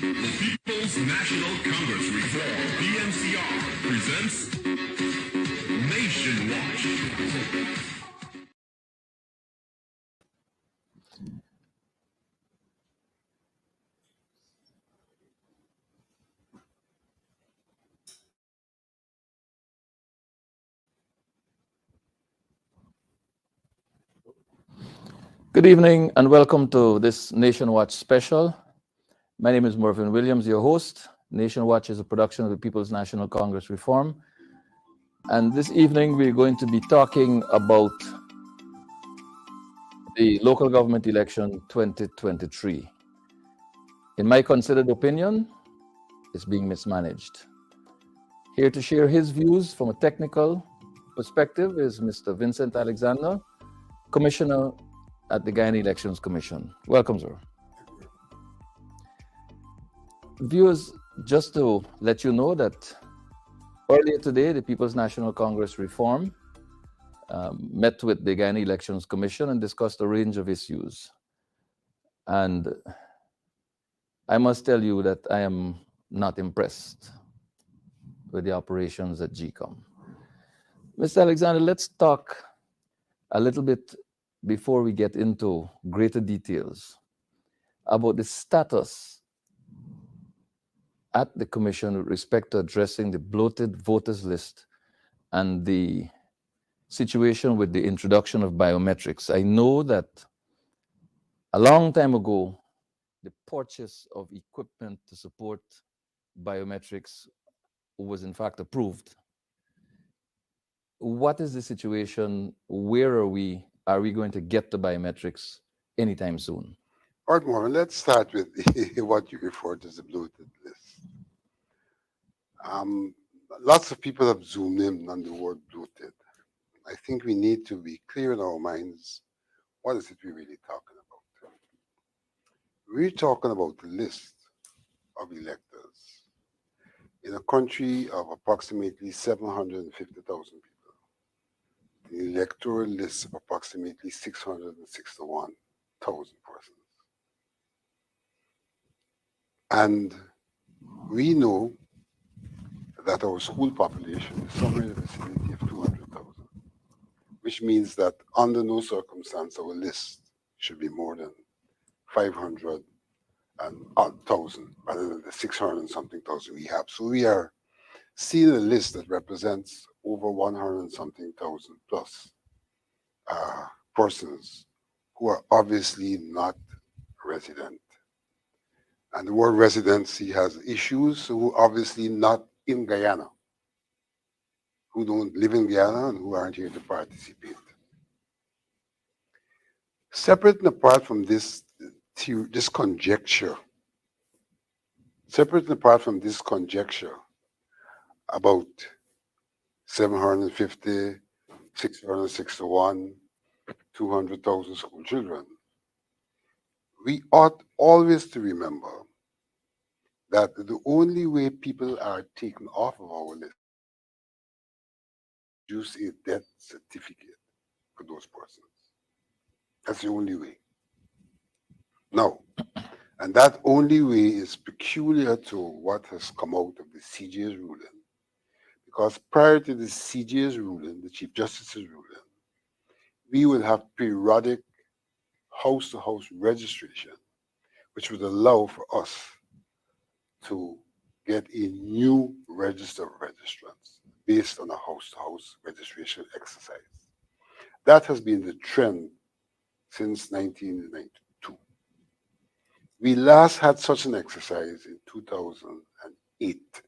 The People's National Congress Reform, PNCR, presents Nation Watch. Good evening and welcome to this Nation Watch special. My name is Mervyn Williams, your host. Nation Watch is a production of the People's National Congress Reform. And this evening we're going to be talking about the local government election 2023. In my considered opinion, it's being mismanaged. Here to share his views from a technical perspective is Mr. Vincent Alexander, Commissioner at the Guyana Elections Commission. Welcome, sir. Viewers, just to let you know that earlier today, the People's National Congress Reform met with the Guyana Elections Commission and discussed a range of issues. And I must tell you that I am not impressed with the operations at GCOM. Mr. Alexander, let's talk a little bit before we get into greater details about the status at the Commission with respect to addressing the bloated voters list and the situation with the introduction of biometrics. I know that a long time ago, the purchase of equipment to support biometrics was in fact approved. What is the situation? Where are we? Are we going to get the biometrics anytime soon? All right, Marvin, let's start with what you referred to as the bloated list. Lots of people have zoomed in on the word bloated. I think we need to be clear in our minds, what is it we're really talking about? We're talking about the list of electors in a country of approximately 750,000 people. The electoral list of approximately 661,000 persons. And we know that our school population is somewhere in the vicinity of 200,000, which means that under no circumstance our list should be more than 500,000 rather than the 600 and something thousand we have. So we are seeing a list that represents over 100 and something thousand plus persons who are obviously not resident. And the word residency has issues, who are obviously not in Guyana, who don't live in Guyana and who aren't here to participate. Separate and apart from this conjecture, about 750, 661, 200,000 school children, we ought always to remember that the only way people are taken off of our list is use a death certificate for those persons. That's the only way. Now, and that only way is peculiar to what has come out of the CJ's ruling, because prior to the CJ's ruling, the Chief Justice's ruling, we would have periodic house-to-house registration, which would allow for us to get a new register of registrants based on a house-to-house registration exercise. That has been the trend since 1992. We last had such an exercise in 2008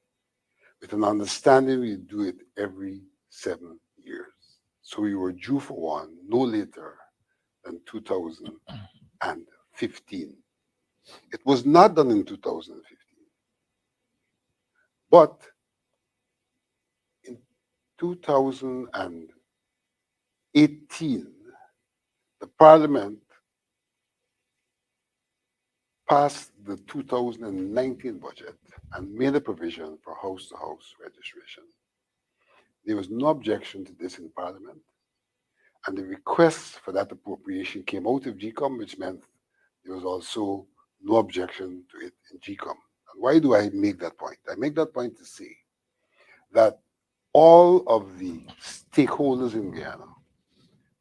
with an understanding we do it every 7 years. So we were due for one no later than 2015. It was not done in 2015. But in 2018, the Parliament passed the 2019 budget and made a provision for house-to-house registration. There was no objection to this in Parliament, and the request for that appropriation came out of GCOM, which meant there was also no objection to it in GCOM. Why do I make that point? I make that point to say that all of the stakeholders in Guyana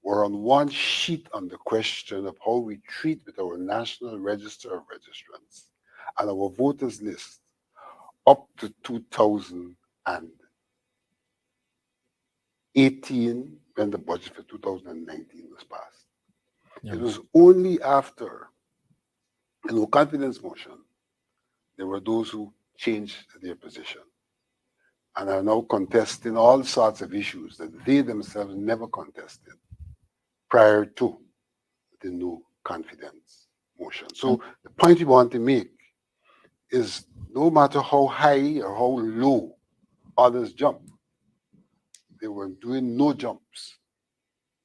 were on one sheet on the question of how we treat with our National Register of Registrants and our voters list up to 2018 when the budget for 2019 was passed. Yeah. It was only after a no confidence motion there were those who changed their position and are now contesting all sorts of issues that they themselves never contested prior to the no confidence motion. So the point we want to make is no matter how high or how low others jump, they were doing no jumps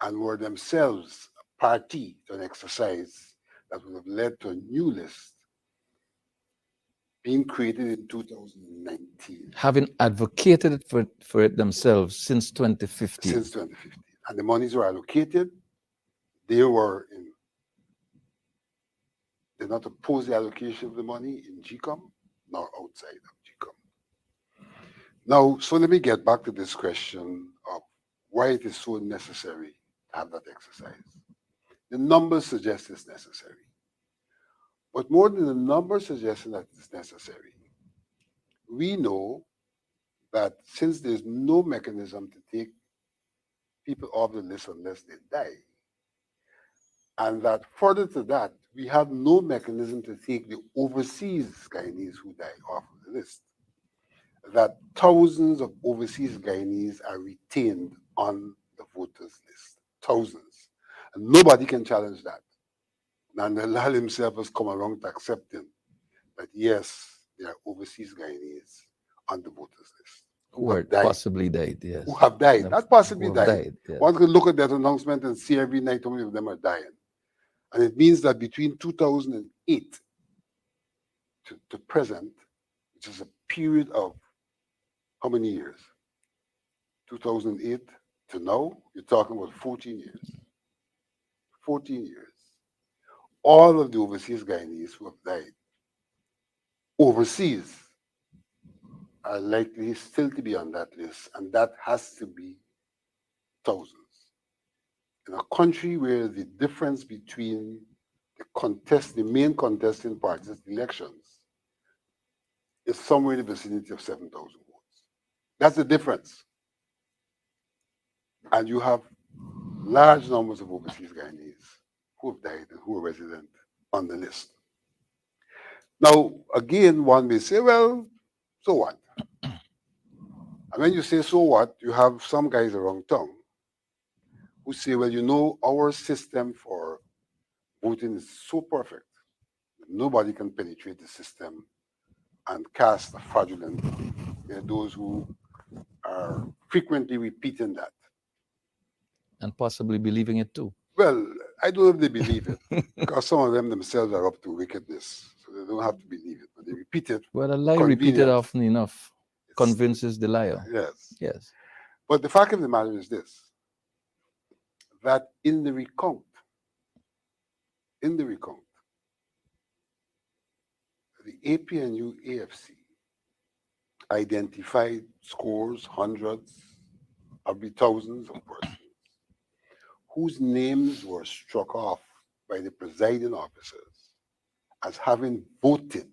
and were themselves a party to an exercise that would have led to a new list being created in 2019. Having advocated for it themselves since 2015. Since 2015. And the monies were allocated. They were in, did not oppose the allocation of the money in GCOM nor outside of GCOM. Now, so let me get back to this question of why it is so necessary to have that exercise. The numbers suggest it's necessary. But more than the numbers suggesting that it's necessary, we know that since there's no mechanism to take people off the list unless they die, and that further to that, we have no mechanism to take the overseas Guyanese who die off of the list, that thousands of overseas Guyanese are retained on the voters list. Thousands. And nobody can challenge that. Nandalal himself has come around to accepting that yes, there are overseas Guyanese on the voters list Who have died. possibly died, yes. Who have died, not possibly Who have died. yes. One can look at that announcement and see every night how many of them are dying. And it means that between 2008 to present, which is a period of how many years? 2008 to now, you're talking about 14 years. 14 years. All of the overseas Guyanese who have died overseas are likely still to be on that list, and that has to be thousands. In a country where the difference between the main contesting parties, elections, is somewhere in the vicinity of 7,000 votes. That's the difference. And you have large numbers of overseas Guyanese who have died and who are resident on the list. Now, again, one may say, well, so what? And when you say so what, you have some guys around town who say, well, you know, our system for voting is so perfect that nobody can penetrate the system and cast a fraudulent vote. There are those who are frequently repeating that. And possibly believing it too. Well, I don't know if they believe it, because some of them themselves are up to wickedness, so they don't have to believe it, but they repeat it. Well, a lie repeated Convenient. often enough convinces the liar. Yes. Yes. But the fact of the matter is this, that in the recount, the APNU AFC identified scores, hundreds, probably thousands of persons whose names were struck off by the presiding officers as having voted.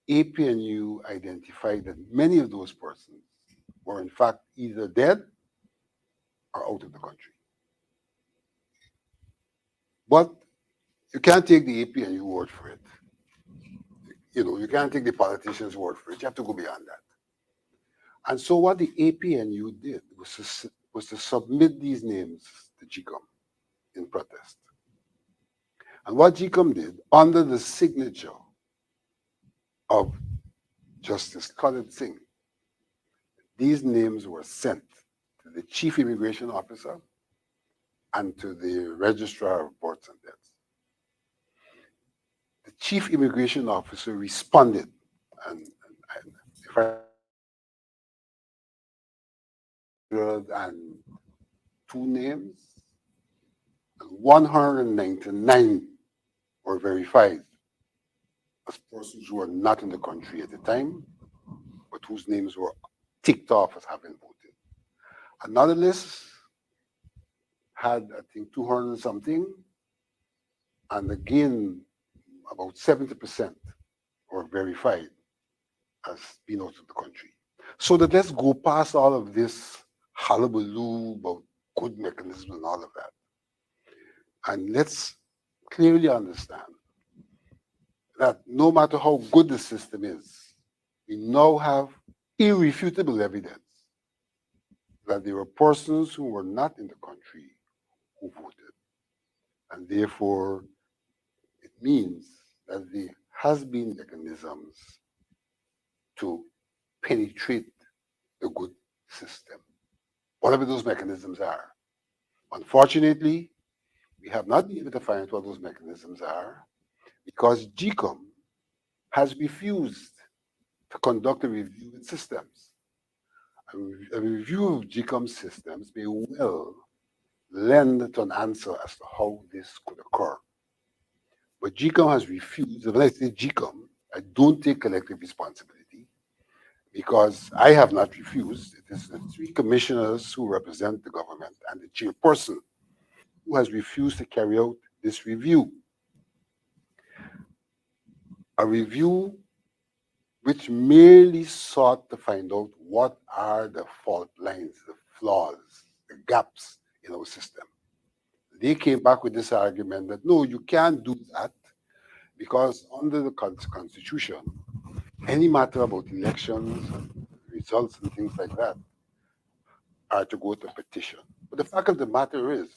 APNU identified that many of those persons were in fact either dead or out of the country. But you can't take the APNU word for it. You know, you can't take the politician's word for it. You have to go beyond that. And so what the APNU did was to submit these names to GCOM in protest. And what GCOM did, under the signature of Justice Khalid Singh, these names were sent to the Chief Immigration Officer and to the Registrar of Births and Deaths. The Chief Immigration Officer responded, and if I and two names, and 199 were verified as persons who were not in the country at the time, but whose names were ticked off as having voted. Another list had, I think, 200 something, and again, about 70% were verified as being out of the country. So that let's go past all of this hullabaloo about good mechanisms and all of that. And let's clearly understand that no matter how good the system is, we now have irrefutable evidence that there were persons who were not in the country who voted. And therefore, it means that there has been mechanisms to penetrate the good system, whatever those mechanisms are. Unfortunately, we have not been able to find what those mechanisms are because GCOM has refused to conduct a review of its systems. A review of GCOM systems may well lend to an answer as to how this could occur. But GCOM has refused. When I say GCOM, I don't take collective responsibility because I have not refused. It is the three commissioners who represent the government and the chairperson who has refused to carry out this review. A review which merely sought to find out what are the fault lines, the flaws, the gaps in our system. They came back with this argument that no, you can't do that because under the Constitution, any matter about elections, results, and things like that are to go to petition. But the fact of the matter is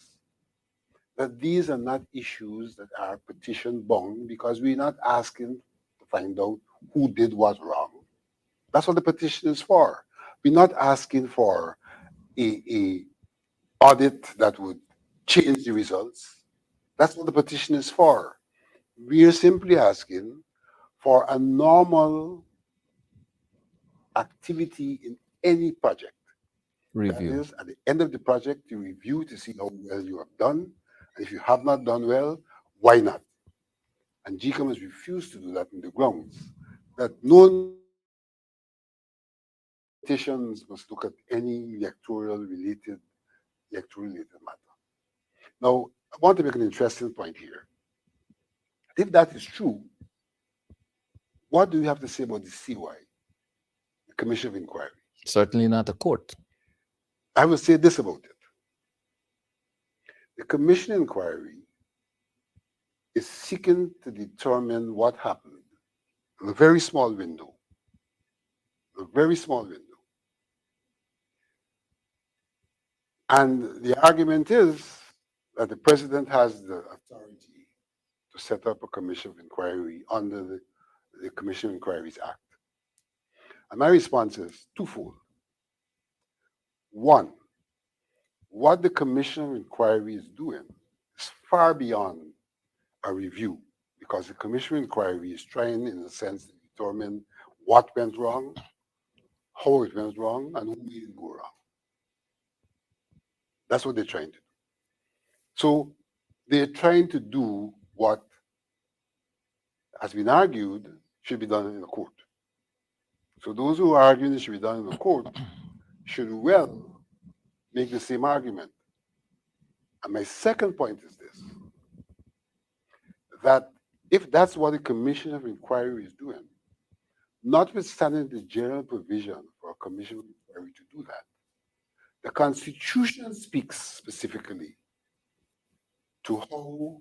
that these are not issues that are petition bound because we're not asking to find out who did what wrong. That's what the petition is for. We're not asking for a audit that would change the results. That's what the petition is for. We are simply asking for a normal activity in any project. That Review. is, at the end of the project, you review to see how well you have done. And if you have not done well, why not? And GCOM has refused to do that on the grounds that no politicians must look at any electoral-related matter. Now, I want to make an interesting point here. If that is true, what do you have to say about the CY, the Commission of Inquiry? Certainly not a court. I will say this about it. The Commission of Inquiry is seeking to determine what happened in a very small window. A very small window. And the argument is that the president has the authority to set up a commission of inquiry under the Commission of Inquiries Act. And my response is twofold. One, what the Commission of Inquiry is doing is far beyond a review because the Commission of Inquiry is trying, in a sense, to determine what went wrong, how it went wrong, and who made it go wrong. That's what they're trying to do. So they're trying to do what has been argued should be done in a court. So those who are arguing it should be done in a court should well make the same argument. And my second point is this, that if that's what the Commission of Inquiry is doing, notwithstanding the general provision for a Commission of Inquiry to do that, the Constitution speaks specifically to how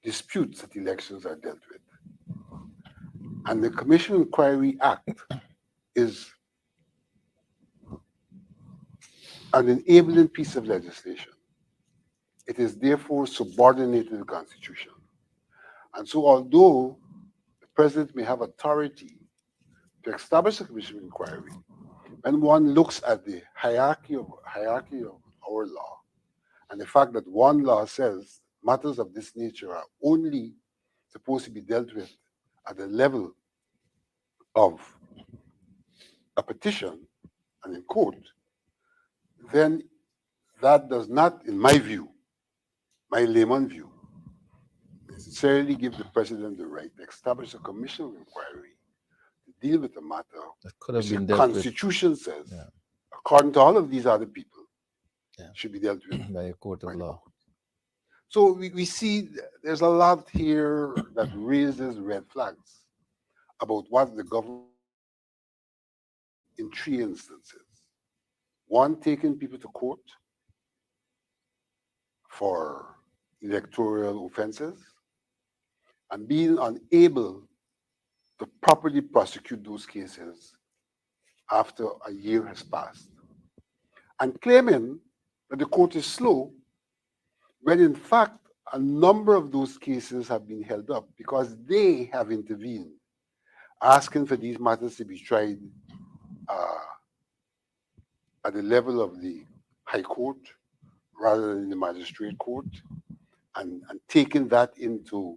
disputes at elections are dealt with. And the Commission of Inquiry Act is an enabling piece of legislation. It is therefore subordinated to the Constitution. And so although the president may have authority to establish a commission of inquiry, when one looks at the hierarchy of our law, and the fact that one law says matters of this nature are only supposed to be dealt with at the level of a petition and in court, then that does not, in my view, my layman view, necessarily give the president the right to establish a commission of inquiry to deal with the matter, That could have which the been dealt with Constitution says, Yeah. according to all of these other people, Yeah. should be dealt with by a court by of the law. court. So we see there's a lot here that raises red flags about what the government in three instances. One, taking people to court for electoral offenses and being unable to properly prosecute those cases after a year has passed, and claiming that the court is slow when in fact a number of those cases have been held up because they have intervened, asking for these matters to be tried uh, at the level of the High Court rather than the Magistrate Court, and taking that into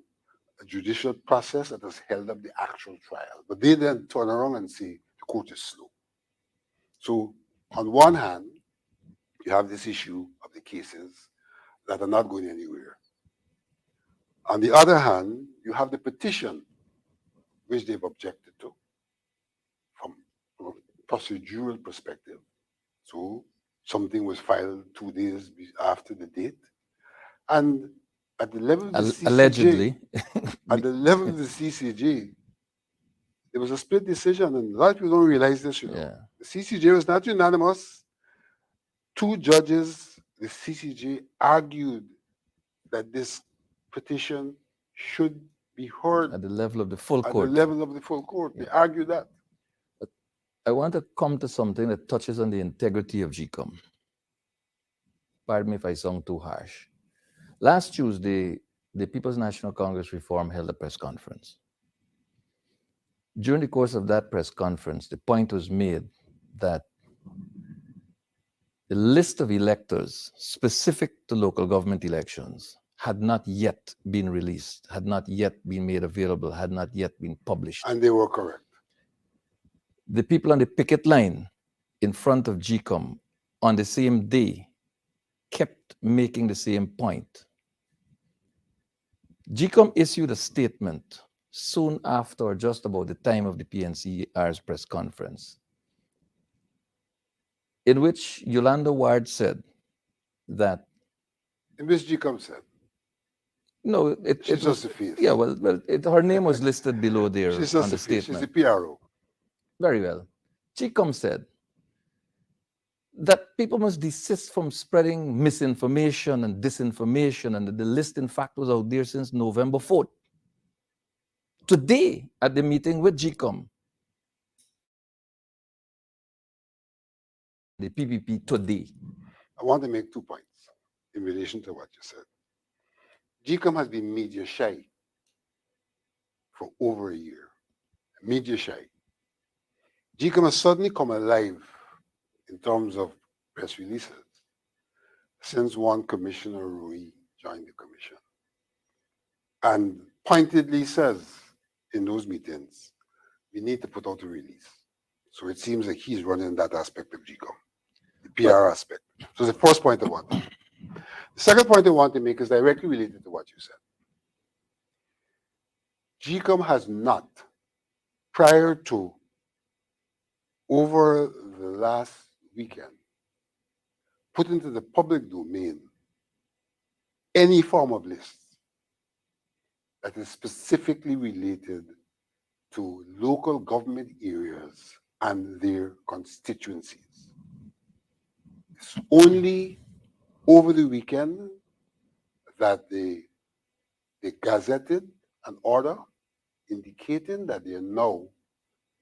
a judicial process that has held up the actual trial. But they then turn around and say the court is slow. So, on one hand, you have this issue of the cases that are not going anywhere. On the other hand, you have the petition, which they've objected to from a procedural perspective. So, something was filed 2 days after the date. And at the level of the CCJ, Allegedly. at the level of the CCJ, there was a split decision, and a lot of people don't realize this. Yeah. The CCJ was not unanimous. Two judges, the CCJ, argued that this petition should be heard At the level of the full at court. the level of the full court. They argued that. I want to come to something that touches on the integrity of GCOM. Pardon me if I sound too harsh. Last Tuesday, the People's National Congress Reform held a press conference. During the course of that press conference, the point was made that the list of electors specific to local government elections had not yet been released, had not yet been made available, had not yet been published. And they were correct. The people on the picket line in front of GCOM on the same day kept making the same point. GCOM issued a statement soon after, or just about the time of the PNCR's press conference, in which Yolanda Ward said that. And Ms. GCOM said, No, she's just a face. Yeah, well, her name was listed below there She's on just the a face. statement. She's a PRO. Very well. GCOM said that people must desist from spreading misinformation and disinformation, and that the list, in fact, was out there since November 4th. Today, at the meeting with GCOM, the PPP today. I want to make 2 points in relation to what you said. GCOM has been media shy for over a year. Media shy. GCOM has suddenly come alive in terms of press releases since one Commissioner Rui joined the commission, and pointedly says in those meetings, we need to put out a release. So it seems like he's running that aspect of GCOM, the PR aspect. So the first point I want to make. The second point I want to make is directly related to what you said. GCOM has not, prior to over the last weekend, put into the public domain any form of list that is specifically related to local government areas and their constituencies. It's only over the weekend that they gazetted an order indicating that they are now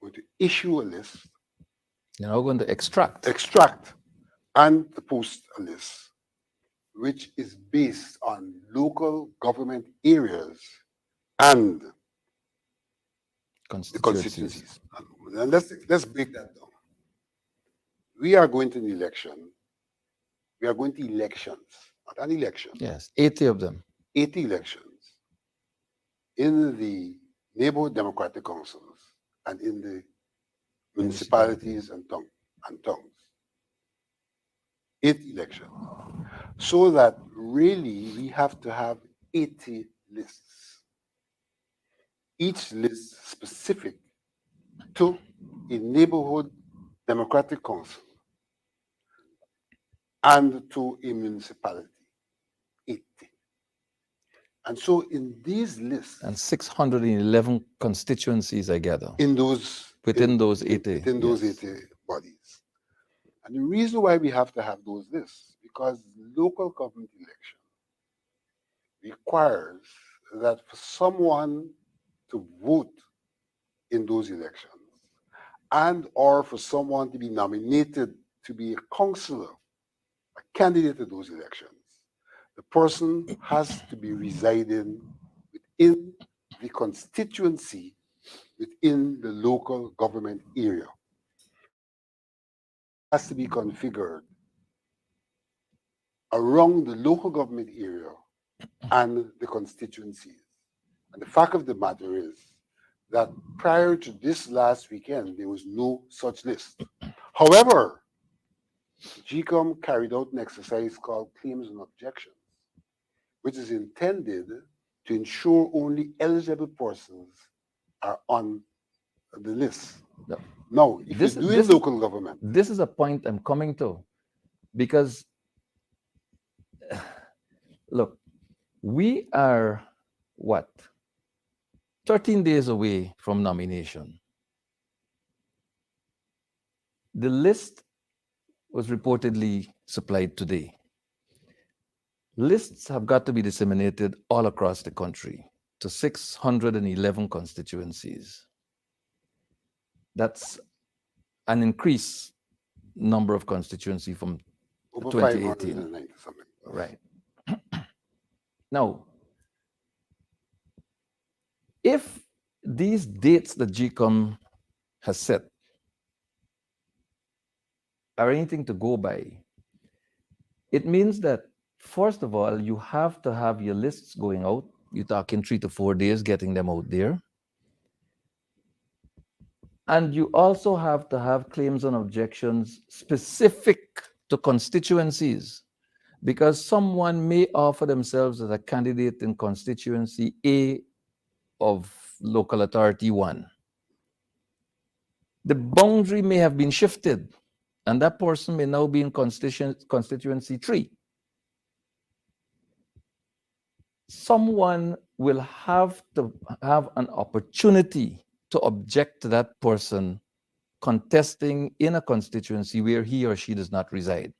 going to issue a list. They're now going to extract And to post a list, which is based on local government areas and the constituencies. And let's break that down. We are going to an election. We are going to elections, not an election. Yes, 80 of them. 80 elections in the neighborhood democratic councils and in the municipalities and towns. 8 elections. So that really we have to have 80 lists, each list specific to a neighborhood democratic council and to a municipality. 80. And so in these lists, And 611 constituencies, I gather, in those within those 80. within those yes. 80 bodies. And the reason why we have to have those lists, because local government election requires that for someone to vote in those elections and or for someone to be nominated to be a councillor, a candidate to those elections, the person has to be residing within the constituency within the local government area. Has to be configured around the local government area and the constituencies. And the fact of the matter is that prior to this last weekend, there was no such list. However, GCOM carried out an exercise called Claims and Objections, which is intended to ensure only eligible persons are on the list. No. Now, if This- you do in this- local government, This is a point I'm coming to, because look, we are what? 13 days away from nomination. The list was reportedly supplied today. Lists have got to be disseminated all across the country to 611 constituencies. That's an increased number of constituencies from over 2018. 590 something. Right. Now, if these dates that GCOM has set are anything to go by, it means that, first of all, you have to have your lists going out. You're talking 3 to 4 days getting them out there. And you also have to have claims and objections specific to constituencies, because someone may offer themselves as a candidate in constituency A of local authority 1. The boundary may have been shifted, and that person may now be in constituency 3. Someone will have to have an opportunity to object to that person contesting in a constituency where he or she does not reside.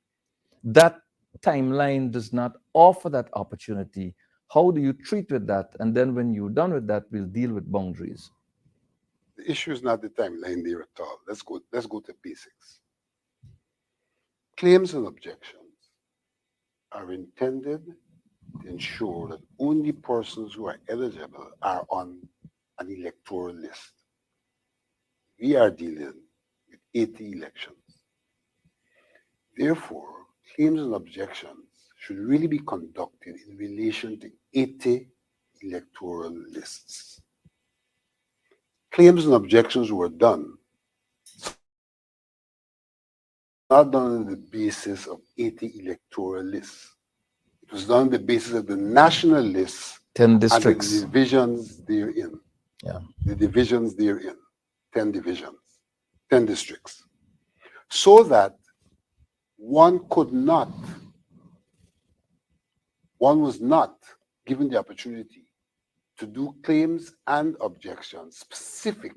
That timeline does not offer that opportunity. How do you treat with that? And then when you're done with that, we'll deal with boundaries. The issue is not the timeline there at all. Let's go to basics. Claims and objections are intended to ensure that only persons who are eligible are on an electoral list. We are dealing with 80 elections. Therefore, claims and objections should really be conducted in relation to 80 electoral lists. Claims and objections were done, not done on the basis of 80 electoral lists. It was done on the basis of the national lists 10 and the districts. divisions therein. Yeah. The divisions therein, 10 divisions, 10 districts. So that one was not given the opportunity to do claims and objections specific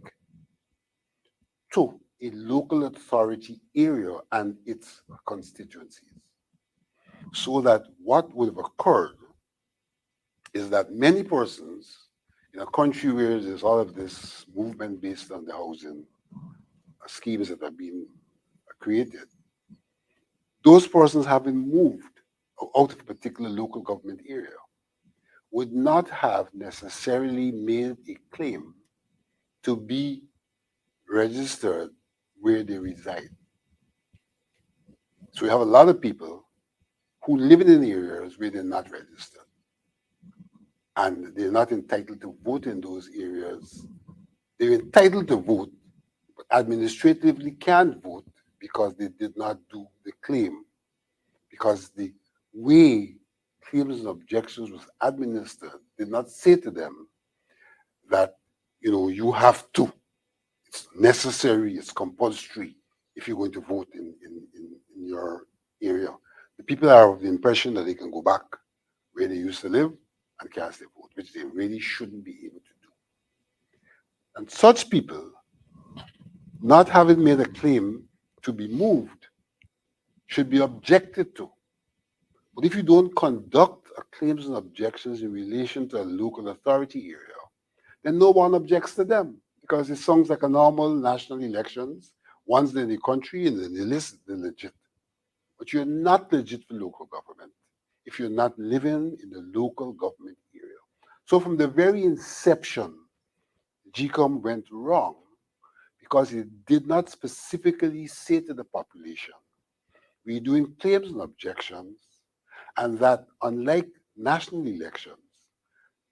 to a local authority area and its constituencies. So that what would have occurred is that many persons in a country where there's all of this movement based on the housing schemes that have been created, those persons having moved out of a particular local government area would not have necessarily made a claim to be registered where they reside. So we have a lot of people who live in areas where they're not registered, and they're not entitled to vote in those areas. They're entitled to vote, but administratively can't vote because they did not do the claim, because the way claims and objections was administered did not say to them that, you have to. It's necessary, it's compulsory if you're going to vote in your area. The people are of the impression that they can go back where they used to live and cast their vote, which they really shouldn't be able to do. And such people, not having made a claim to be moved, should be objected to. But if you don't conduct a claims and objections in relation to a local authority area, then no one objects to them because it sounds like a normal national elections. Once they're in the country and then they list, they're legit. But you're not legit for local government if you're not living in the local government area. So from the very inception, GCOM went wrong because it did not specifically say to the population, we're doing claims and objections, and that unlike national elections,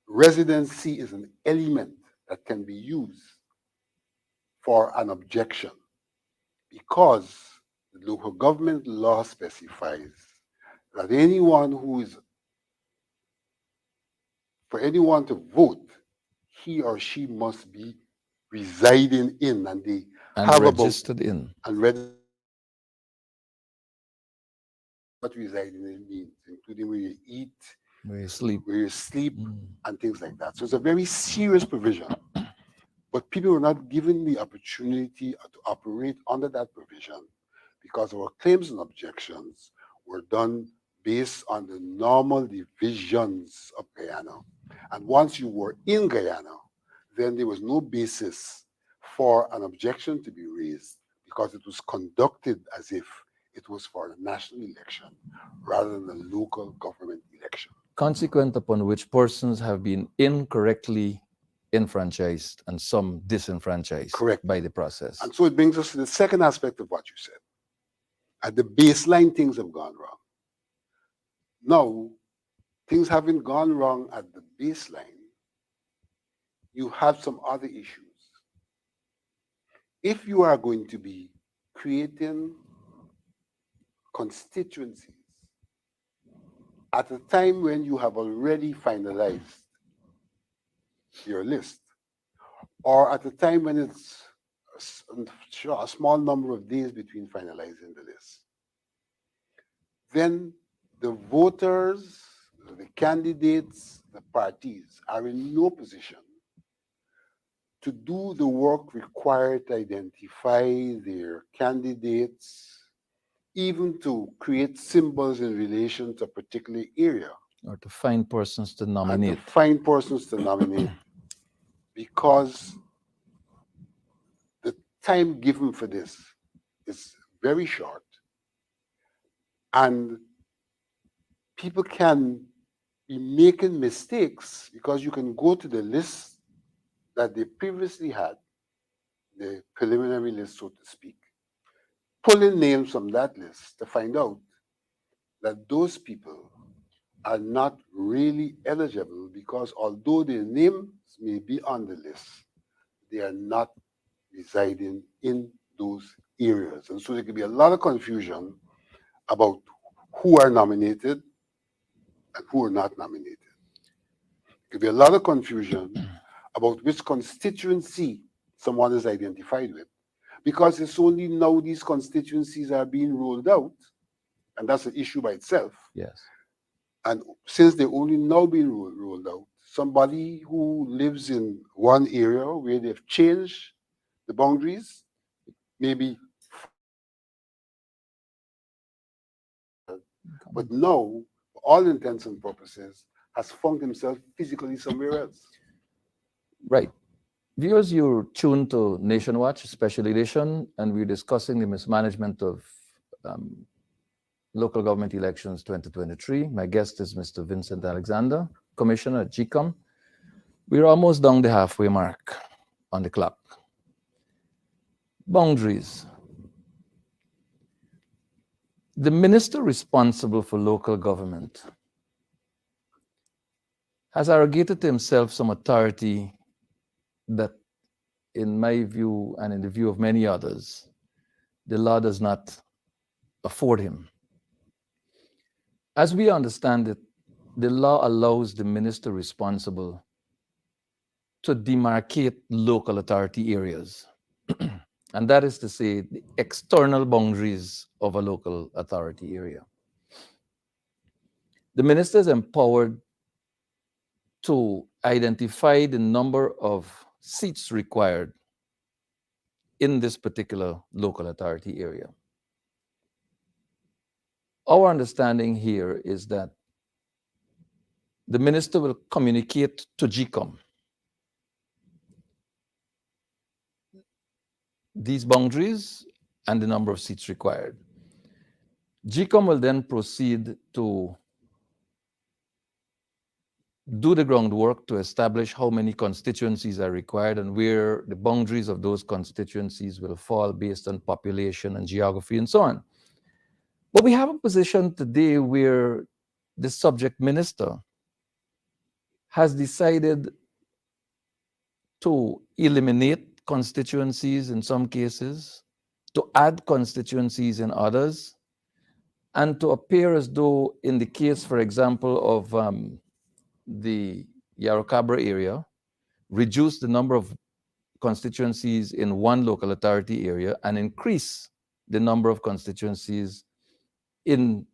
residency is an element that can be used for an objection because the local government law specifies that for anyone to vote, he or she must be residing in, and they And have registered in. and registered. What residing in means, including where you eat, Where you sleep. where you sleep, and things like that. So it's a very serious provision. But people were not given the opportunity to operate under that provision because our claims and objections were done based on the normal divisions of Guyana. And once you were in Guyana, then there was no basis for an objection to be raised because it was conducted as if it was for a national election rather than a local government election. Consequent upon which persons have been incorrectly enfranchised and some disenfranchised Correct. by the process. And so it brings us to the second aspect of what you said. At the baseline, things have gone wrong. Now, things haven't gone wrong at the baseline. You have some other issues. If you are going to be creating constituencies at a time when you have already finalized your list, or at a time when it's a small number of days between finalizing the list, then the voters, the candidates, the parties are in no position to do the work required to identify their candidates, even to create symbols in relation to a particular area. Or to find persons to And nominate. to find persons to nominate because the time given for this is very short and people can be making mistakes because you can go to the list that they previously had, the preliminary list, so to speak, pull in names from that list to find out that those people are not really eligible because although their names may be on the list, they are not residing in those areas. And so there could be a lot of confusion about who are nominated and who are not nominated. There could be a lot of confusion about which constituency someone is identified with because it's only now these constituencies are being rolled out, and that's an issue by itself. Yes. And since they're only now being rolled out, somebody who lives in one area where they've changed the boundaries, maybe, but now, for all intents and purposes, has found himself physically somewhere else. Right. Viewers, you're tuned to Nation Watch Special Edition, and we're discussing the mismanagement of local government elections 2023. My guest is Mr. Vincent Alexander, Commissioner at GCOM. We're almost down the halfway mark on the clock. Boundaries. The minister responsible for local government has arrogated to himself some authority that, in my view and in the view of many others, the law does not afford him. As we understand it, the law allows the minister responsible to demarcate local authority areas. And that is to say, the external boundaries of a local authority area. The minister is empowered to identify the number of seats required in this particular local authority area. Our understanding here is that the minister will communicate to GCOM these boundaries and the number of seats required. GCOM will then proceed to do the groundwork to establish how many constituencies are required and where the boundaries of those constituencies will fall based on population and geography and so on. But we have a position today where the subject minister has decided to eliminate constituencies in some cases, to add constituencies in others, and to appear as though in the case, for example, of the Yarrowcabra area, reduce the number of constituencies in one local authority area and increase the number of constituencies in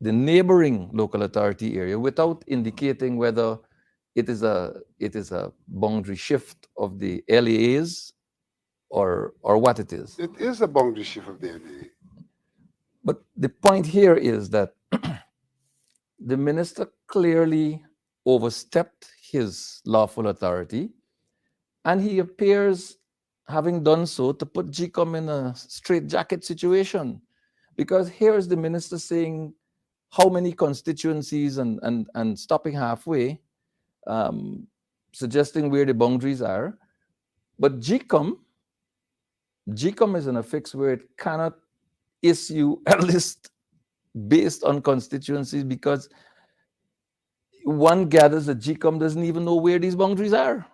the neighboring local authority area without indicating whether it is a boundary shift of the LAAs or what it is. It is a boundary shift of the LA. But the point here is that the minister clearly overstepped his lawful authority, and he appears, having done so, to put GCOM in a straitjacket situation. Because here's the minister saying how many constituencies and stopping halfway, suggesting where the boundaries are. But GCOM is in a fix where it cannot issue a list based on constituencies because one gathers that GCOM doesn't even know where these boundaries are.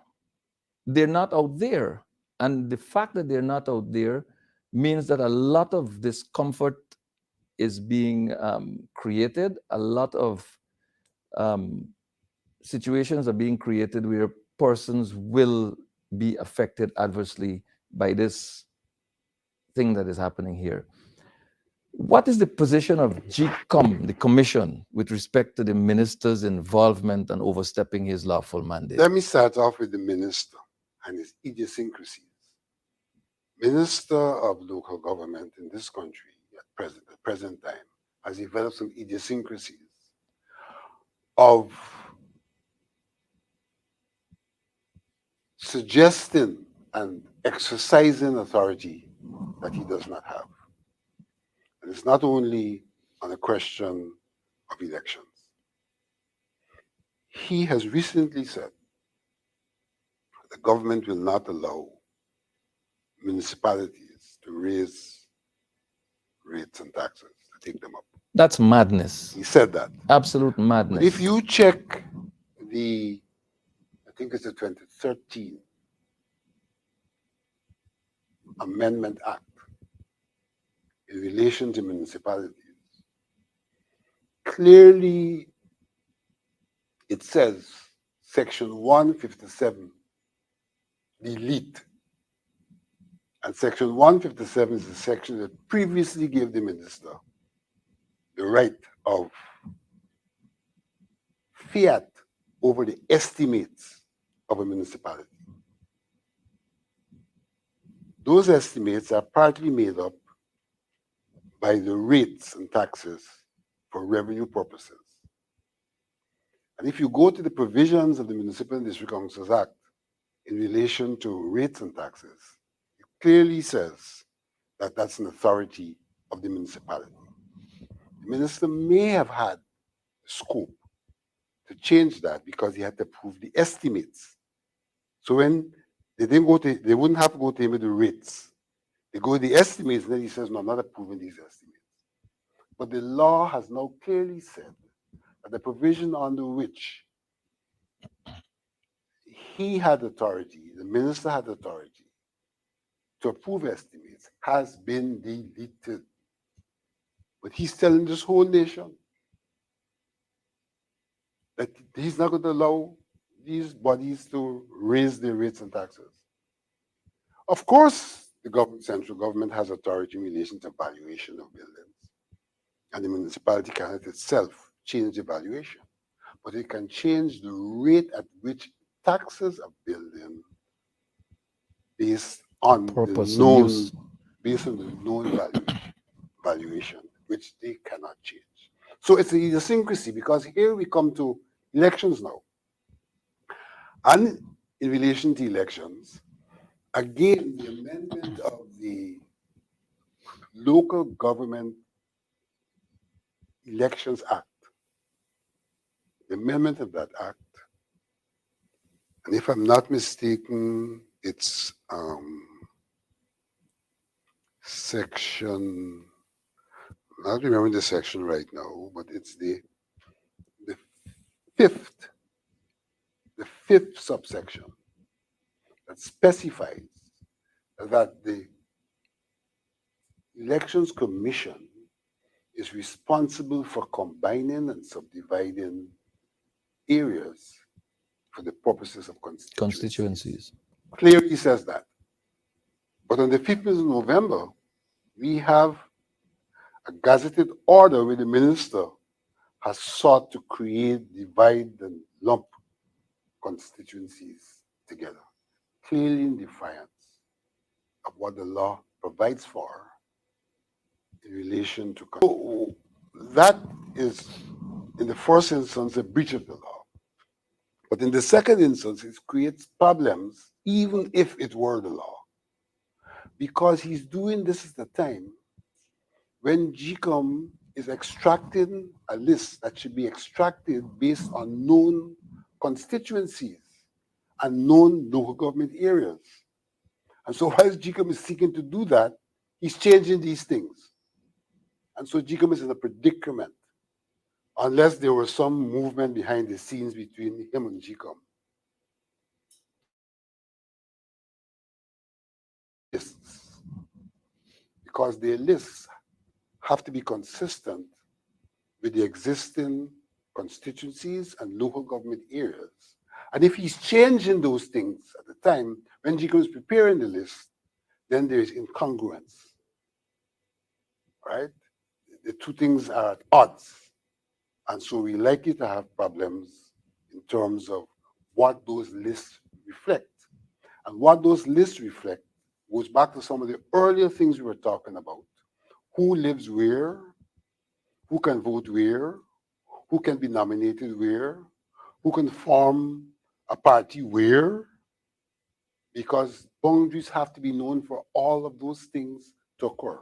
They're not out there. And the fact that they're not out there means that a lot of discomfort is being created. A lot of situations are being created where persons will be affected adversely by this thing that is happening here. What is the position of GCOM, the commission, with respect to the minister's involvement and overstepping his lawful mandate? Let me start off with the minister and his idiosyncrasies. Minister of local government in this country at present time has developed some idiosyncrasies of suggesting and exercising authority that he does not have. And it's not only on a question of elections. He has recently said the government will not allow municipalities to raise rates and taxes, to take them up. That's madness. He said that. Absolute madness. But if you check the, I think it's the 2013 Amendment Act in relation to municipalities, clearly it says section 157 delete, and section 157 is the section that previously gave the minister the right of fiat over the estimates of a municipality. Those estimates are partly made up by the rates and taxes for revenue purposes. And if you go to the provisions of the Municipal and District Councils Act in relation to rates and taxes, it clearly says that that's an authority of the municipality. The minister may have had scope to change that because he had to prove the estimates. So when they didn't go to, they wouldn't have to go to him with the rates. They go with the estimates, and then he says, no, I'm not approving these estimates. But the law has now clearly said that the provision under which he had authority, the minister had authority to approve estimates has been deleted. But he's telling this whole nation that he's not going to allow these bodies to raise their rates and taxes. Of course, the central government has authority in relation to valuation of buildings, and the municipality cannot itself change the valuation, but it can change the rate at which taxes a building based on the Purpose and known use. valuation, which they cannot change. So it's a idiosyncrasy because here we come to elections now. And in relation to elections, again, the amendment of the Local Government Elections Act, the amendment of that act, and if I'm not mistaken, it's section, I'm not remembering the section right now, but it's the fifth, the fifth subsection that specifies that the Elections Commission is responsible for combining and subdividing areas for the purposes of constituencies. Clearly says that. But on the 15th of November, we have a gazetted order where the minister has sought to create, divide, and lump constituencies together, clearly in defiance of what the law provides for in relation to. So that is, in the first instance, a breach of the law. But in the second instance, it creates problems, even if it were the law, because he's doing this at the time when GCOM is extracting a list that should be extracted based on known constituencies and known local government areas. And so while GCOM is seeking to do that, he's changing these things. And so GCOM is in a predicament, unless there was some movement behind the scenes between him and GCOM. Lists, because their lists have to be consistent with the existing constituencies and local government areas. And if he's changing those things at the time when GCOM is preparing the list, then there is incongruence, right? The two things are at odds. And so we're likely to have problems in terms of what those lists reflect. And what those lists reflect goes back to some of the earlier things we were talking about. Who lives where? Who can vote where? Who can be nominated where? Who can form a party where? Because boundaries have to be known for all of those things to occur.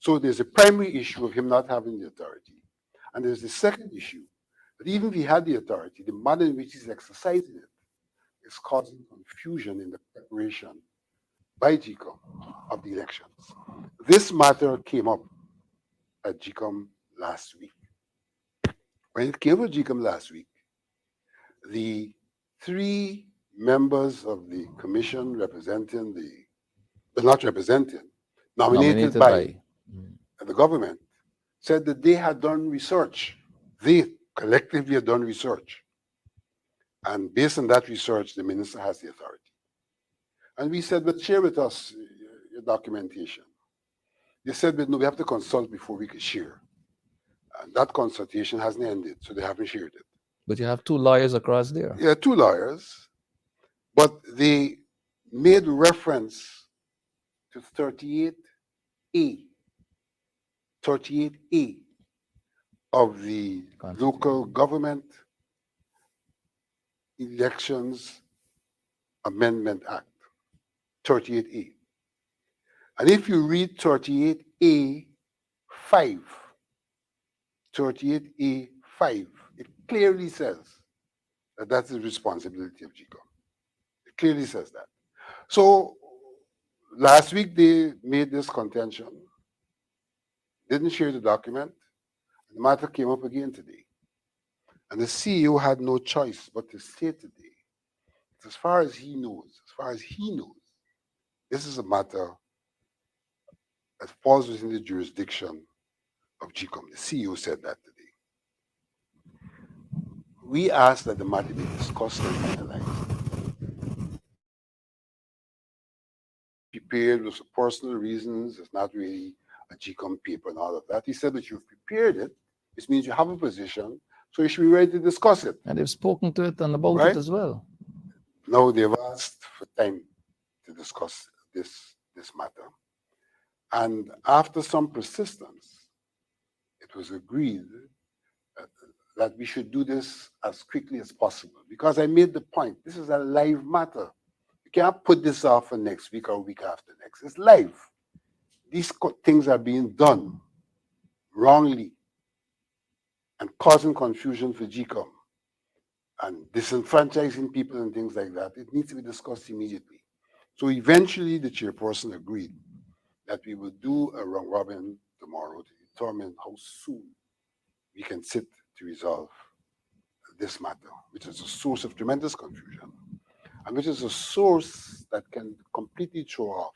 So there's a primary issue of him not having the authority. And there's the second issue that even if he had the authority, the manner in which he's exercising it is causing confusion in the preparation by GCOM of the elections. This matter came up at GCOM last week. When it came to GCOM last week, the three members of the commission representing nominated by the government said that they had done research. They collectively had done research. And based on that research, the minister has the authority. And we said, but share with us your documentation. They said, but no, we have to consult before we can share. And that consultation hasn't ended, so they haven't shared it. But you have two lawyers across there. Yeah, two lawyers, but they made reference to 38A of the Local Government Elections Amendment Act, 38A. And if you read 38A 5, it clearly says that that's the responsibility of GCOM. It clearly says that. So last week they made this contention, didn't share the document, and the matter came up again today. And the CEO had no choice but to say today, as far as he knows, this is a matter that falls within the jurisdiction of GCOM. The CEO said that today. we asked that the matter be discussed and finalized. Prepared with personal reasons, it's not really a GCOM paper and all of that. He said that you've prepared it, which means you have a position, so you should be ready to discuss it. And they've spoken to it and about Right. it as well. Now they've asked for time to discuss this matter. And after some persistence, it was agreed that we should do this as quickly as possible. Because I made the point, this is a live matter. You can't put this off for next week or week after next. It's live. These things are being done wrongly and causing confusion for GCOM and disenfranchising people and things like that. It needs to be discussed immediately. So eventually the chairperson agreed that we will do a round robin tomorrow to determine how soon we can sit to resolve this matter, which is a source of tremendous confusion, and which is a source that can completely throw off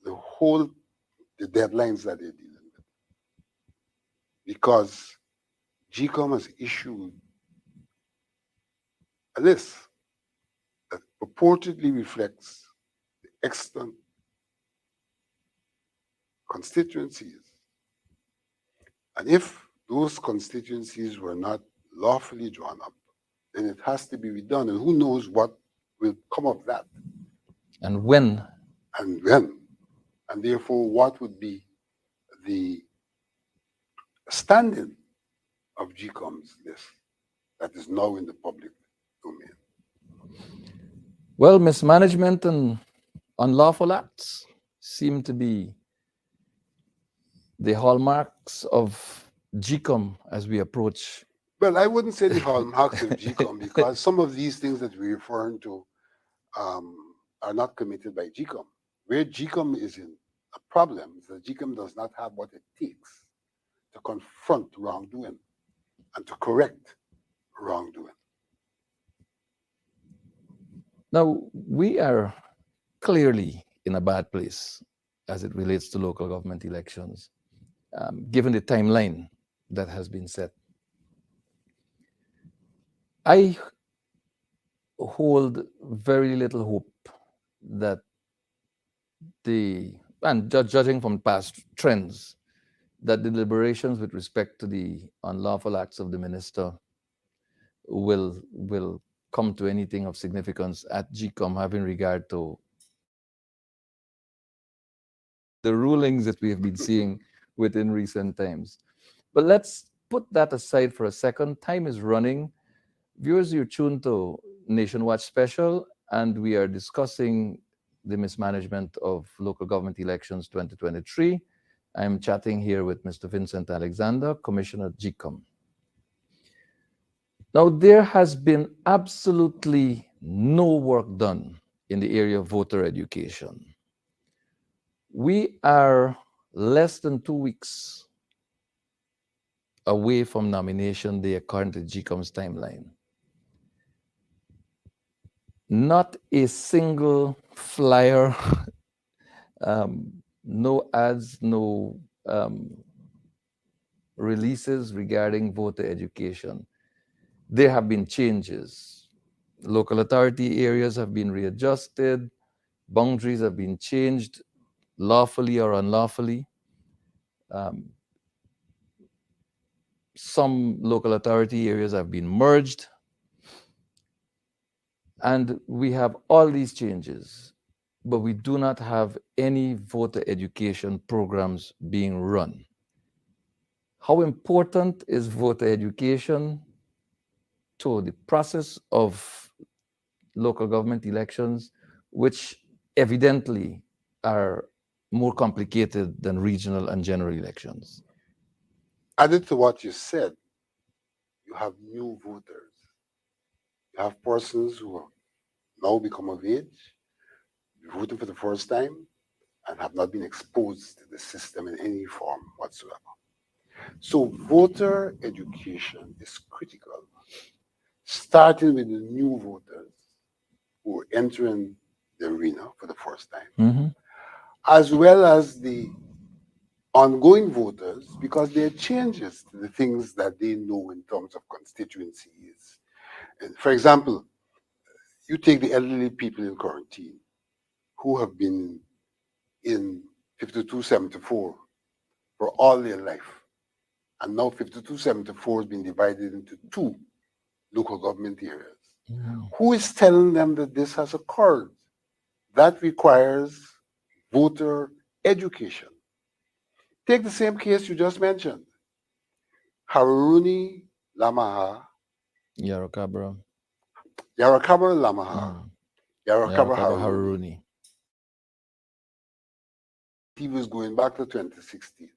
the deadlines that they're dealing with. Because GCOM has issued a list that purportedly reflects the extant constituencies. And if those constituencies were not lawfully drawn up, then it has to be redone. And who knows what will come of that. And when. And when. And therefore, what would be the standing of GCOM's list that is now in the public domain? Well, mismanagement and unlawful acts seem to be the hallmarks of GCOM as we approach. Well, I wouldn't say the hallmarks of GCOM because some of these things that we're referring to are not committed by GCOM. Where GCOM is in a problem is that GCOM does not have what it takes to confront wrongdoing and to correct wrongdoing. Now, we are clearly in a bad place as it relates to local government elections, given the timeline that has been set. I hold very little hope that judging from past trends, that the deliberations with respect to the unlawful acts of the minister will come to anything of significance at GCOM, having regard to the rulings that we have been seeing within recent times. But let's put that aside for a second. Time is running. Viewers, you're tuned to Nation Watch Special, and we are discussing the mismanagement of local government elections 2023. I'm chatting here with Mr. Vincent Alexander, Commissioner at GCOM. Now, there has been absolutely no work done in the area of voter education. We are less than 2 weeks away from nomination day according to GCOM's timeline. Not a single flyer, no ads, no releases regarding voter education. There have been changes. Local authority areas have been readjusted. Boundaries have been changed, lawfully or unlawfully. Some local authority areas have been merged. And we have all these changes, but we do not have any voter education programs being run. How important is voter education to the process of local government elections, which evidently are more complicated than regional and general elections? Added to what you said, you have new voters. You have persons who have now become of age, voting for the first time, and have not been exposed to the system in any form whatsoever. So voter education is critical, starting with the new voters who are entering the arena for the first time, as well as the ongoing voters because there are changes to the things that they know in terms of constituencies. And for example, you take the elderly people in quarantine who have been in 5274 for all their life. And now 5274 has been divided into two local government areas. Who is telling them that this has occurred? That requires voter education. Take the same case you just mentioned. Haruni Lamaha, Yarakabra. Yarakabra Lamaha, Yarakabra Yarakabra Haruni. Haruni. He was going back to 2016.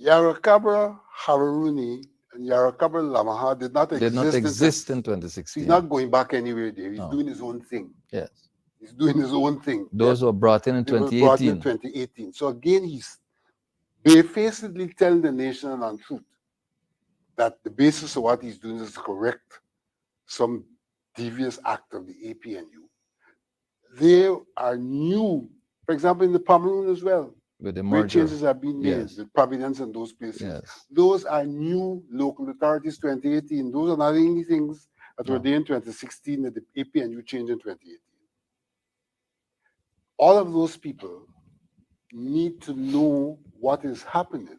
Yarakabra Haruni and Yarakabra Lamaha did not Did not exist in He's 2016. not going back anywhere there. He's No. doing his own thing. Yes. He's doing his own thing. Those were brought in They were brought in 2018. 2018. So again, he's barefacedly telling the nation an untruth that the basis of what he's doing is to correct some devious act of the APNU. There are new, for example, in the Pomeroon as well, With the great merger. changes have been made Yes. with Providence and those places. Yes. Those are new local authorities 2018. Those are not any things that were No. there in 2016 that the APNU changed in 2018. All of those people need to know what is happening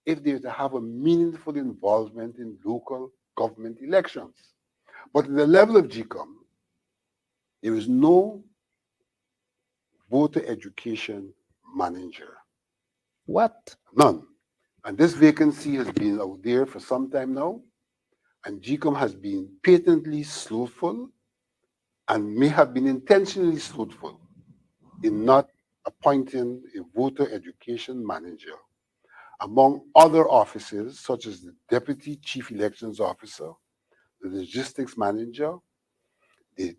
if they're to have a meaningful involvement in local government elections. But at the level of GCOM, there is no voter education manager. What? None. And this vacancy has been out there for some time now, and GCOM has been patently slothful and may have been intentionally slothful in not appointing a voter education manager among other offices such as the Deputy Chief Elections Officer, the Logistics Manager, the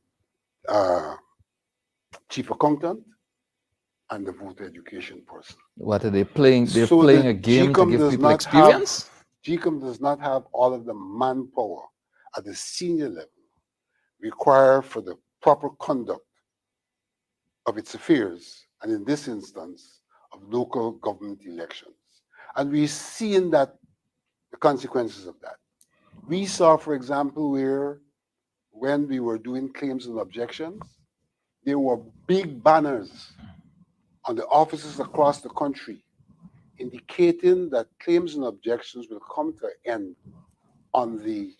Chief Accountant, and the voter education person. What are they playing? They're So playing that a game to GCOM give does people not experience? GCOM does not have all of the manpower at the senior level required for the proper conduct of its affairs, and in this instance, of local government elections. And we're seeing that the consequences of that. We saw, for example, where when we were doing claims and objections, there were big banners on the offices across the country indicating that claims and objections will come to an end on the,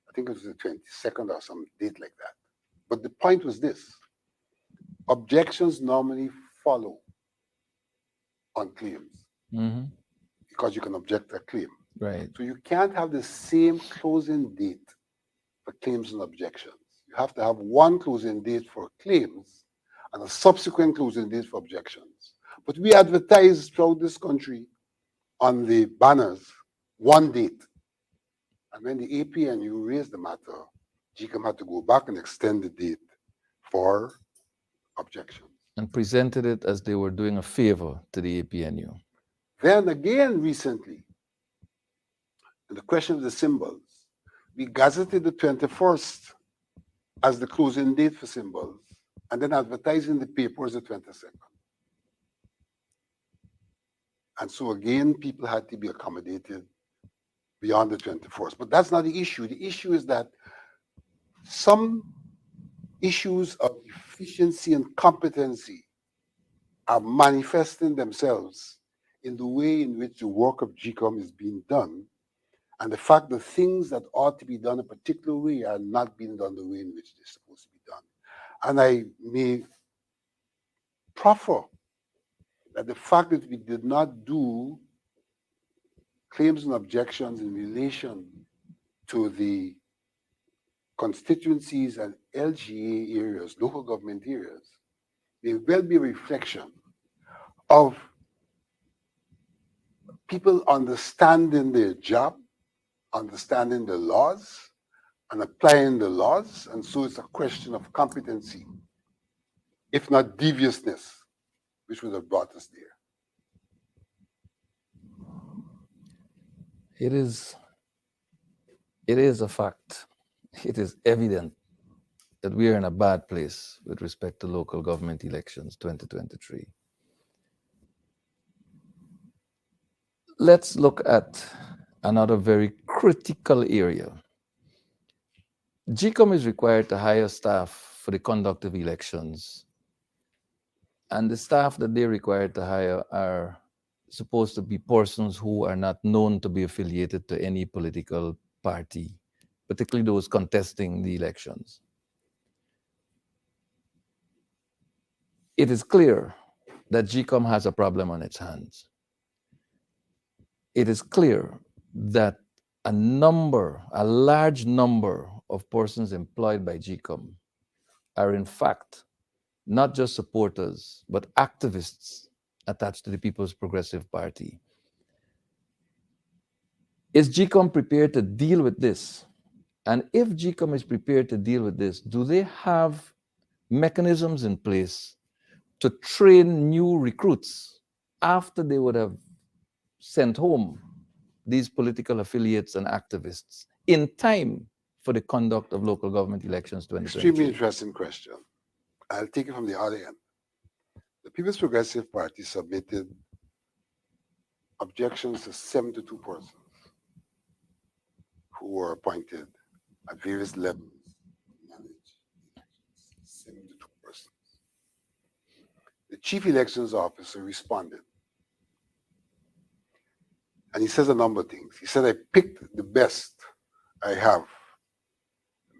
I think it was the 22nd or some date like that. But the point was this: objections normally follow on claims Mm-hmm. because you can object to a claim. Right. So you can't have the same closing date for claims and objections. You have to have one closing date for claims and a subsequent closing date for objections. But we advertise throughout this country on the banners one date. And when the APNU raised the matter, GCOM had to go back and extend the date for objections. And presented it as they were doing a favor to the APNU. Then again, recently, in the question of the symbols, we gazetted the 21st as the closing date for symbols, and then advertising the papers the 22nd. And so again, people had to be accommodated beyond the 21st. But that's not the issue. The issue is that some issues of efficiency and competency are manifesting themselves in the way in which the work of GCOM is being done, and the fact that things that ought to be done a particular way are not being done the way in which they're supposed to be done. And I may proffer that the fact that we did not do claims and objections in relation to the constituencies and LGA areas, local government areas, may well be a reflection of people understanding their job, understanding the laws, and applying the laws. And so it's a question of competency, if not deviousness, which would have brought us there. It is a fact. It is evident that we are in a bad place with respect to local government elections 2023. let's look at another very critical area. GCOM is required to hire staff for the conduct of elections, and the staff that they're required to hire are supposed to be persons who are not known to be affiliated to any political party, particularly those contesting the elections. It is clear that GCOM has a problem on its hands. It is clear that a large number of persons employed by GCOM are in fact not just supporters, but activists attached to the People's Progressive Party. Is GCOM prepared to deal with this? And if GCOM is prepared to deal with this, do they have mechanisms in place to train new recruits after they would have sent home these political affiliates and activists in time for the conduct of local government elections 2023? Extremely interesting question. I'll take it from the other end. The People's Progressive Party submitted objections to 72 persons who were appointed at various levels to manage elections. 72 persons. The chief elections officer responded. And he says a number of things. He said, I picked the best I have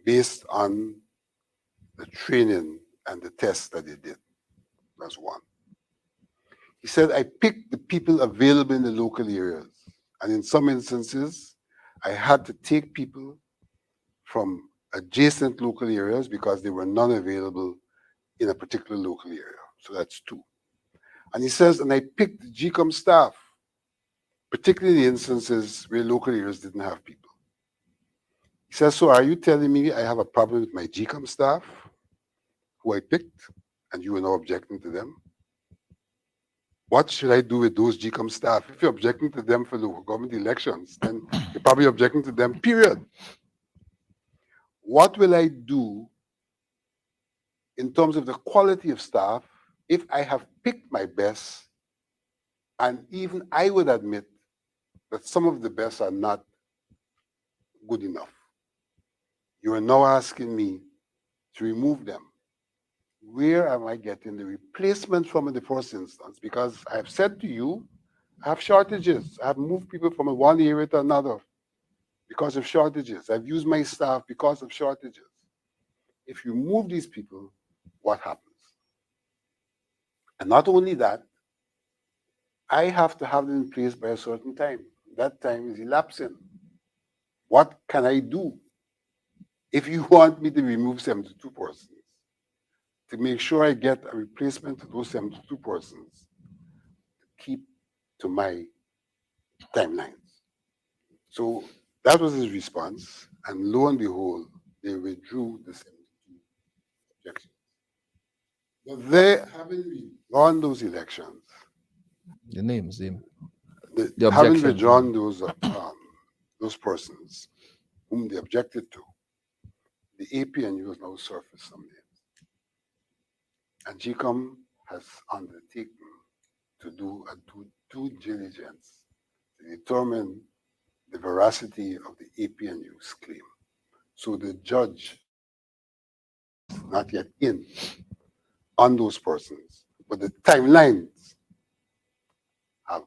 based on the training and the tests that they did. That's one. He said, I picked the people available in the local areas. And in some instances, I had to take people from adjacent local areas because there were none available in a particular local area. So that's two. And he says, and I picked the GCOM staff, particularly in the instances where local areas didn't have people. He says, so are you telling me I have a problem with my GCOM staff, who I picked, and you are now objecting to them? What should I do with those GCOM staff? If you're objecting to them for local government elections, then you're probably objecting to them, period. What will I do in terms of the quality of staff if I have picked my best, and even I would admit that some of the best are not good enough? You are now asking me to remove them. Where am I getting the replacement from in the first instance? Because I have said to you, I have shortages. I have moved people from one area to another because of shortages. I've used my staff because of shortages. If you move these people, what happens? And not only that, I have to have them in place by a certain time. That time is elapsing. What can I do if you want me to remove 72 persons? To make sure I get a replacement to those 72 persons, to keep to my timelines. So that was his response, and lo and behold, they withdrew the 72 objections. But they having withdrawn those elections, The names, the having objections. withdrawn those persons whom they objected to, the APNU has now surfaced some names. And GCOM has undertaken to do a due diligence to determine the veracity of the APNU's claim. So the judge is not yet in on those persons, but the timelines have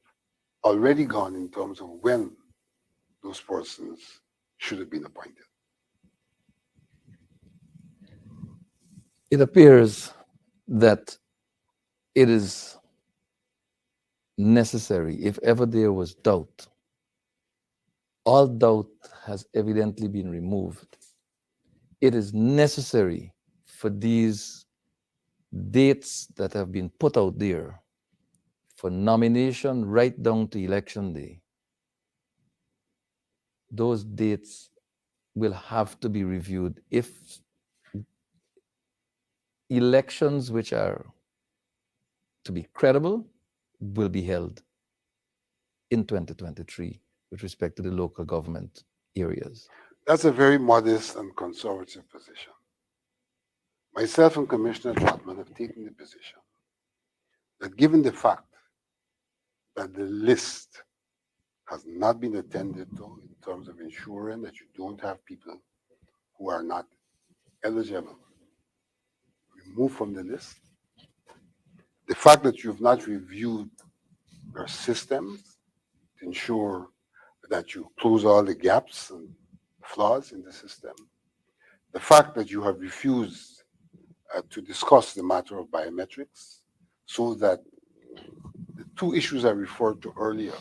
already gone in terms of when those persons should have been appointed. It appears that it is necessary, if ever there was doubt, all doubt has evidently been removed. It is necessary for these dates that have been put out there for nomination right down to election day. Those dates will have to be reviewed if elections which are to be credible will be held in 2023 with respect to the local government areas. That's a very modest and conservative position. Myself and Commissioner Trotman have taken the position that given the fact that the list has not been attended to in terms of ensuring that you don't have people who are not eligible removed from the list. The fact that you've not reviewed your systems to ensure that you close all the gaps and flaws in the system. The fact that you have refused to discuss the matter of biometrics so that the two issues I referred to earlier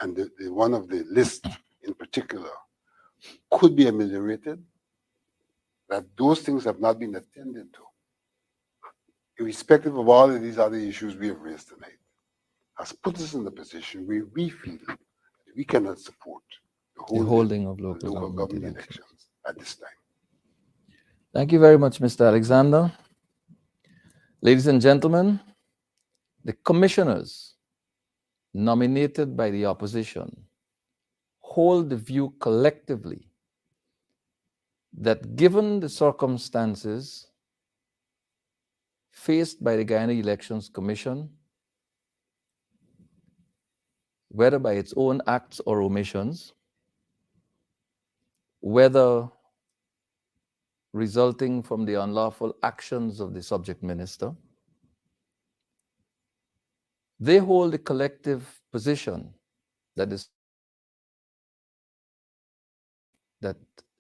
and the one of the list in particular could be ameliorated, that those things have not been attended to, irrespective of all of these other issues we have raised tonight, has put us in the position where we feel that we cannot support the The holding holding of of local government elections. elections at this time. Thank you very much, Mr. Alexander. Ladies and gentlemen, the commissioners nominated by the opposition hold the view collectively that given the circumstances faced by the Guyana Elections Commission, whether by its own acts or omissions, whether resulting from the unlawful actions of the subject minister, they hold a collective position that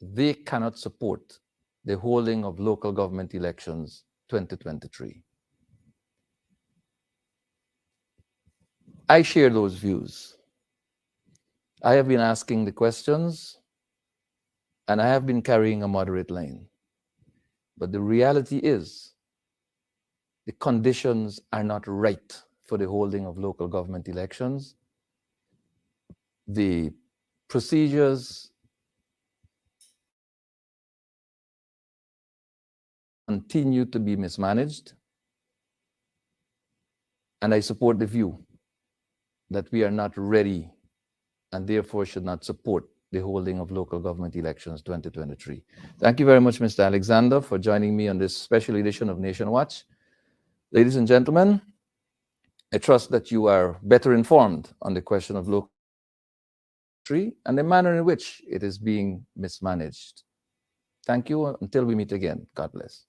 they cannot support the holding of local government elections 2023. I share those views. I have been asking the questions and I have been carrying a moderate line. But the reality is the conditions are not right for the holding of local government elections. The procedures continue to be mismanaged. And I support the view that we are not ready and therefore should not support the holding of local government elections 2023. Thank you very much, Mr. Alexander, for joining me on this special edition of Nation Watch. Ladies and gentlemen, I trust that you are better informed on the question of local and the manner in which it is being mismanaged. Thank you. Until we meet again, God bless.